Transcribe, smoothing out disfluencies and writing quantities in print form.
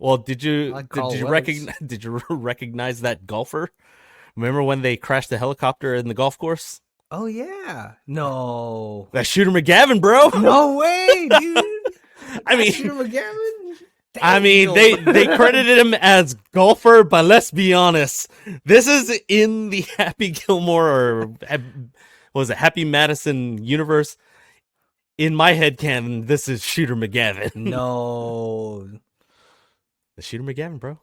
Well, did you like did Carl you Weathers. recognize did you recognize that golfer? Remember when they crashed the helicopter in the golf course? Oh yeah. No. That Shooter McGavin, bro. No way, dude. I That's mean, Shooter McGavin. I mean, Damn. they credited him as golfer, but let's be honest, this is in the Happy Gilmore or what was it Happy Madison universe. In my head canon, this is Shooter McGavin. No. The Shooter McGavin, bro.